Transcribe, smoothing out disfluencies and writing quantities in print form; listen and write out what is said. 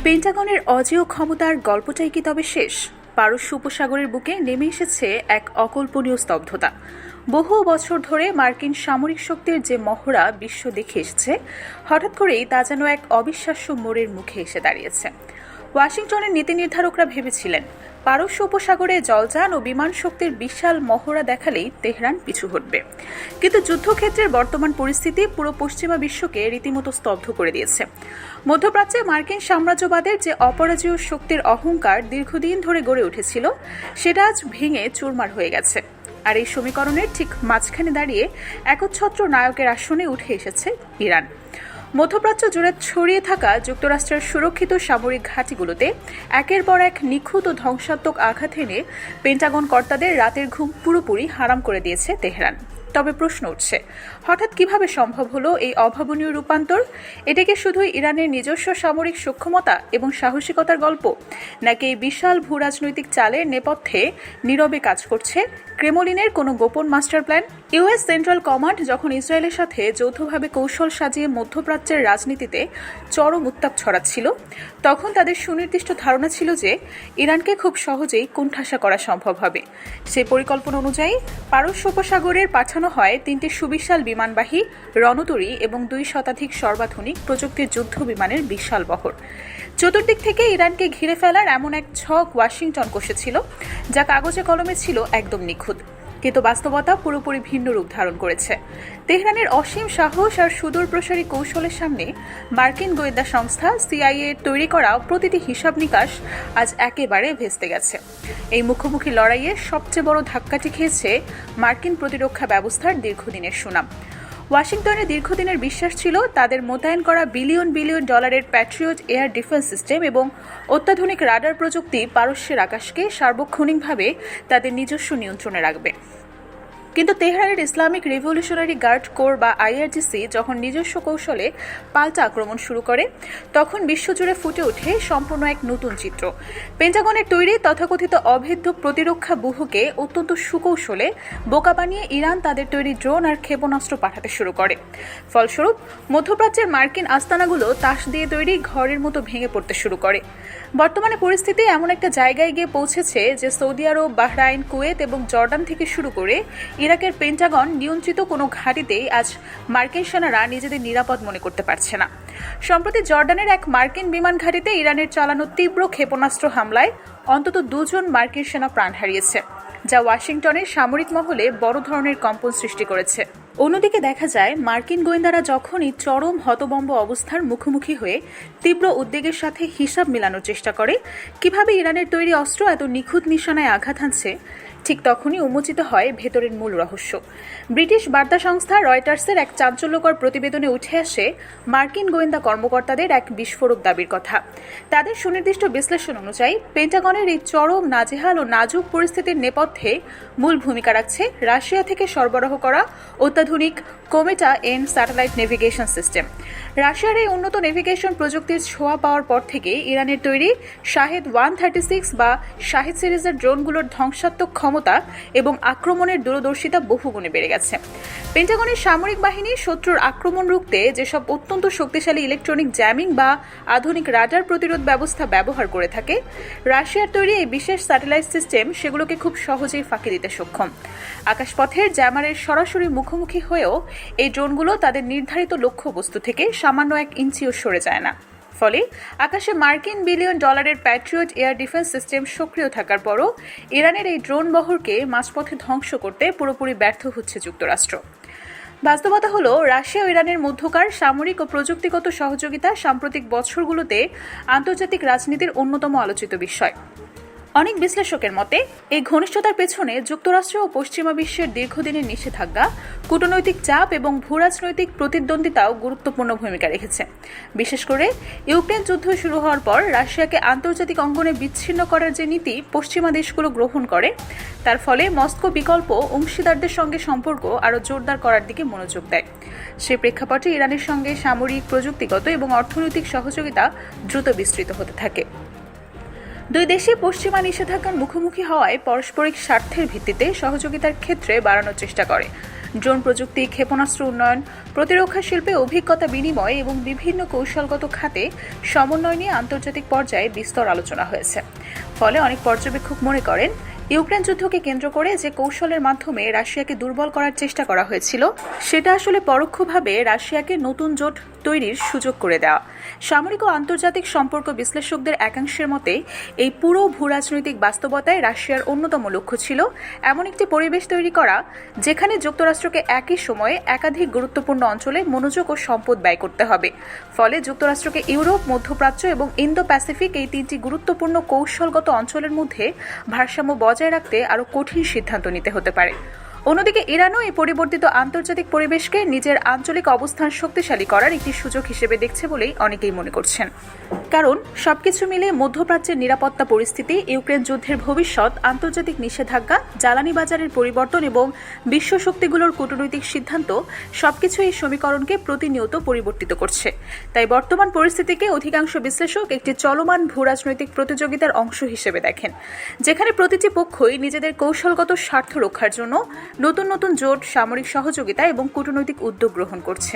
পেন্টাগনের অজেয় ক্ষমতার গল্পটাই কি তবে শেষ? পারস্য উপসাগরের বুকে নেমে এসেছে এক অকল্পনীয় স্তব্ধতা। বহু বছর ধরে মার্কিন সামরিক শক্তির যে মহড়া বিশ্ব দেখে এসেছে, হঠাৎ করেই তা যেন এক অবিশ্বাস্য মোড়ের মুখে এসে দাঁড়িয়েছে। ওয়াশিংটনের নীতি নির্ধারকরা ভেবেছিলেন পারস্য উপসাগরে জলযান ও বিমান শক্তির বিশাল মহড়া দেখালেই তেহরান পিছু হটবে, কিন্তু যুদ্ধক্ষেত্রের বর্তমান পরিস্থিতি পুরো পশ্চিমা বিশ্বকে রীতিমতো স্তব্ধ করে দিয়েছে। মধ্যপ্রাচ্যে মার্কিন সাম্রাজ্যবাদের যে অপরাজেয় শক্তির অহংকার দীর্ঘদিন ধরে গড়ে উঠেছিল, সেটা আজ ভেঙে চুরমার হয়ে গেছে। আর এই সমীকরণের ঠিক মাঝখানে দাঁড়িয়ে একচ্ছত্র নায়কের আসনে উঠে এসেছে ইরান। মধ্যপ্রাচ্য জুড়ে ছড়িয়ে থাকা যুক্তরাষ্ট্রের সুরক্ষিত সামরিক ঘাঁটিগুলোতে একের পর এক নিখুঁত ও ধ্বংসাত্মক আঘাত এনে পেন্টাগন কর্তাদের রাতের ঘুম পুরোপুরি হারাম করে দিয়েছে তেহরান। তবে প্রশ্ন উঠছে, হঠাৎ কিভাবে সম্ভব হলো এই অভাবনীয় রূপান্তর? এটা কি শুধুই ইরানের নিজস্ব সামরিক সক্ষমতা এবং সাহসিকতার গল্প, নাকি এই বিশাল ভূরাজনৈতিক চালের নেপথ্যে নীরবে কাজ করছে ক্রেমলিনের কোনো গোপন master plan? US central command যখন ইসরায়েলের সাথে যৌথভাবে কৌশল সাজিয়ে মধ্যপ্রাচ্যের রাজনীতিতে চরম উত্তাপ ছড়াচ্ছিল, তখন তাদের সুনির্দিষ্ট ধারণা ছিল যে ইরানকে খুব সহজেই কোণঠাসা করা সম্ভব হবে। সেই পরিকল্পনা অনুযায়ী পারস্য উপসাগরের পাঠানো হয় 3টি সুবিশাল বিমানবাহী রণতরী এবং 2 শতাধিক সর্বাধুনিক প্রযুক্তির যুদ্ধ বিমানের বিশাল বহর। চতুর্দিক থেকে ইরানকে ঘিরে ফেলার এমন এক ছক ওয়াশিংটন কষেছিল, যা কাগজে কলমে ছিল একদম নিখুঁত, কিন্তু বাস্তবতা পুরোপুরি ভিন্ন রূপ ধারণ করেছে। তেহরানের অসীম সাহস আর সুদূর প্রসারী কৌশলের সামনে মার্কিন গোয়েন্দা সংস্থা সিআইএ তৈরি করা প্রতিটি হিসাব নিকাশ আজ একেবারে ভেস্তে গেছে। এই মুখোমুখি লড়াইয়ে সবচেয়ে বড় ধাক্কাটি খেয়েছে মার্কিন প্রতিরক্ষা ব্যবস্থার দীর্ঘদিনের সুনাম। ওয়াশিংটনের দীর্ঘদিনের বিশ্বাস ছিল তাদের মোতায়েন করা বিলিয়ন বিলিয়ন ডলারের প্যাট্রিয়ট এয়ার ডিফেন্স সিস্টেম এবং অত্যাধুনিক রাডার প্রযুক্তি পারস্যের আকাশকে সার্বক্ষণিকভাবে তাদের নিজস্ব নিয়ন্ত্রণে রাখবে। কিন্তু তেহরানের ইসলামিক রিভলিউশনারি গার্ড কোর বা আইআরজিসি যখন নিজস্ব কৌশলে পাল্টা আক্রমণ শুরু করে, তখন বিশ্বজুড়ে ফুটে ওঠে সম্পূর্ণ এক নতুন চিত্র। পেন্টাগনের তৈরি তথাকথিত অভেদ্য প্রতিরক্ষা ব্যূহকে অত্যন্ত সুকৌশলে বোকা বানিয়ে ইরান তাদের তৈরি ড্রোন আর ক্ষেপণাস্ত্র পাঠাতে শুরু করে। ফলস্বরূপ মধ্যপ্রাচ্যের মার্কিন আস্তানাগুলো তাস দিয়ে তৈরি ঘরের মতো ভেঙে পড়তে শুরু করে। বর্তমানে পরিস্থিতি এমন একটা জায়গায় গিয়ে পৌঁছেছে যে সৌদি আরব, বাহরাইন, কুয়েত এবং জর্ডান থেকে শুরু করে ইরাকের পেন্টাগন নিয়ন্ত্রিত কোনো ঘাঁটিতেই আজ মার্কিন সেনারা নিজেদের নিরাপদ মনে করতে পারছে না। সম্প্রতি জর্ডানের এক মার্কিন বিমান ঘাঁটিতে ইরানের চালানো তীব্র ক্ষেপণাস্ত্র হামলায় অন্তত 2 জন মার্কিন সেনা প্রাণ হারিয়েছে, যা ওয়াশিংটনের সামরিক মহলে বড় ধরনের কম্পন সৃষ্টি করেছে। অন্যদিকে দেখা যায়, মার্কিন গোয়েন্দারা যখনই চরম হতবম্ব অবস্থার মুখোমুখি হয়ে তীব্র উদ্বেগের সাথে হিসাব মেলানোর চেষ্টা করে কিভাবে ইরানের তৈরি অস্ত্র এত নিখুঁত নিশানায় আঘাত হানছে, ঠিক তখনই উন্মোচিত হয় ভেতরের মূল রহস্য। ব্রিটিশ বার্তা সংস্থা রয়টার্সের এক চাঞ্চল্যকর প্রতিবেদনে উঠে আসে মার্কিন গোয়েন্দা কর্মকর্তাদের এক বিস্ফোরক দাবির কথা। তাদের সুনির্দিষ্ট বিশ্লেষণ অনুযায়ী পেন্টাগনের এই চরম নাজেহাল ও নাজুক পরিস্থিতির নেপথ্যে মূল ভূমিকা রাখছে রাশিয়া থেকে সরবরাহ করা অত্যাধুনিক কোমেটা এন স্যাটেলাইট নেভিগেশন সিস্টেম। রাশিয়ার এই উন্নত নেভিগেশন প্রযুক্তির ছোঁয়া পাওয়ার পর থেকে ইরানের তৈরি শাহেদ 136 বা শাহেদ সিরিজের ড্রোনগুলোর ধ্বংসাত্মক ক্ষমতা এবং আক্রমণের দূরদর্শিতা বহুগুণে বেড়ে গেছে। পেন্টাগনের সামরিক বাহিনী শত্রুর আক্রমণ রুখতে যেসব অত্যন্ত শক্তিশালী ইলেকট্রনিক জ্যামিং বা আধুনিক রাডার প্রতিরোধ ব্যবস্থা ব্যবহার করে থাকে, রাশিয়ার তৈরি এই বিশেষ স্যাটেলাইট সিস্টেম সেগুলোকে খুব সহজেই ফাঁকি দিতে সক্ষম। আকাশপথের জ্যামারের সরাসরি মুখোমুখি হয়েও এই ড্রোনগুলো তাদের নির্ধারিত লক্ষ্যবস্তু থেকে সামান্য 1 ইঞ্চিও সরে যায় না। ফলে আকাশে মার্কিন বিলিয়ন ডলারের প্যাট্রিয়ট এয়ার ডিফেন্স সিস্টেম সক্রিয় থাকার পরও ইরানের এই ড্রোন বহরকে মাঝপথে ধ্বংস করতে পুরোপুরি ব্যর্থ হচ্ছে যুক্তরাষ্ট্র। বাস্তবতা হলো, রাশিয়া ও ইরানের মধ্যকার সামরিক ও প্রযুক্তিগত সহযোগিতা সাম্প্রতিক বছরগুলোতে আন্তর্জাতিক রাজনীতির অন্যতম আলোচিত বিষয়। অনেক বিশ্লেষকের মতে এই ঘনিষ্ঠতার পেছনে যুক্তরাষ্ট্র ও পশ্চিমা বিশ্বের দীর্ঘদিনের নিষেধাজ্ঞা, কূটনৈতিক চাপ এবং ভূরাজনৈতিক প্রতিদ্বন্দ্বিতাও গুরুত্বপূর্ণ ভূমিকা রেখেছে। বিশেষ করে ইউক্রেন যুদ্ধ শুরু হওয়ার পর রাশিয়াকে আন্তর্জাতিক অঙ্গনে বিচ্ছিন্ন করার যে নীতি পশ্চিমা দেশগুলো গ্রহণ করে, তার ফলে মস্কো বিকল্প অংশীদারদের সঙ্গে সম্পর্ক আরও জোরদার করার দিকে মনোযোগ দেয়। সে প্রেক্ষাপটে ইরানের সঙ্গে সামরিক, প্রযুক্তিগত এবং অর্থনৈতিক সহযোগিতা দ্রুত বিস্তৃত হতে থাকে। 2 দেশে পশ্চিমা নিষেধাজ্ঞার মুখোমুখি হওয়ায় পারস্পরিক স্বার্থের ভিত্তিতে সহযোগিতার ক্ষেত্রে বাড়ানোর চেষ্টা করে। ড্রোন প্রযুক্তি, ক্ষেপণাস্ত্র উন্নয়ন, প্রতিরক্ষা শিল্পে অভিজ্ঞতা বিনিময় এবং বিভিন্ন কৌশলগত খাতে সমন্বয় নিয়ে আন্তর্জাতিক পর্যায়ে বিস্তর আলোচনা হয়েছে। ফলে অনেক পর্যবেক্ষক মনে করেন, ইউক্রেন যুদ্ধকে কেন্দ্র করে যে কৌশলের মাধ্যমে রাশিয়াকে দুর্বল করার চেষ্টা করা হয়েছিল, সেটা আসলে পরোক্ষভাবে রাশিয়াকে নতুন জোট তৈরির সুযোগ করে দেওয়া। সামরিক ও আন্তর্জাতিক সম্পর্ক বিশ্লেষকদের একাংশের মতে এই পুরো ভূরাজনৈতিক বাস্তবতায় রাশিয়ার অন্যতম লক্ষ্য ছিল এমন একটি পরিবেশ তৈরি করা, যেখানে যুক্তরাষ্ট্রকে একই সময়ে একাধিক গুরুত্বপূর্ণ অঞ্চলে মনোযোগ ও সম্পদ ব্যয় করতে হবে। ফলে যুক্তরাষ্ট্রকে ইউরোপ, মধ্যপ্রাচ্য এবং ইন্দো প্যাসিফিক এই তিনটি গুরুত্বপূর্ণ কৌশলগত অঞ্চলের মধ্যে ভারসাম্য বজায় রাখতে আরও কঠিন সিদ্ধান্ত নিতে হতে পারে। অন্যদিকে ইরানও এই পরিবর্তিত আন্তর্জাতিক পরিবেশকে নিজের আঞ্চলিক অবস্থান শক্তিশালী করার একটি সুযোগ হিসেবে দেখছে বলেই অনেকেই মনে করছেন। কারণ সবকিছু মিলে মধ্যপ্রাচ্যের নিরাপত্তা পরিস্থিতি, ইউক্রেন যুদ্ধের ভবিষ্যৎ, আন্তর্জাতিক নিষেধাজ্ঞা, জ্বালানি বাজারের পরিবর্তন এবং বিশ্ব শক্তিগুলোর কূটনৈতিক সিদ্ধান্ত সবকিছু এই সমীকরণকে প্রতিনিয়ত পরিবর্তিত করছে। তাই বর্তমান পরিস্থিতিকে অধিকাংশ বিশ্লেষক একটি চলমান ভূরাজনৈতিক প্রতিযোগিতার অংশ হিসেবে দেখেন, যেখানে প্রতিটি পক্ষই নিজেদের কৌশলগত স্বার্থ রক্ষার জন্য নতুন নতুন জোট, সামরিক সহযোগিতা এবং কূটনৈতিক উদ্যোগ গ্রহণ করছে।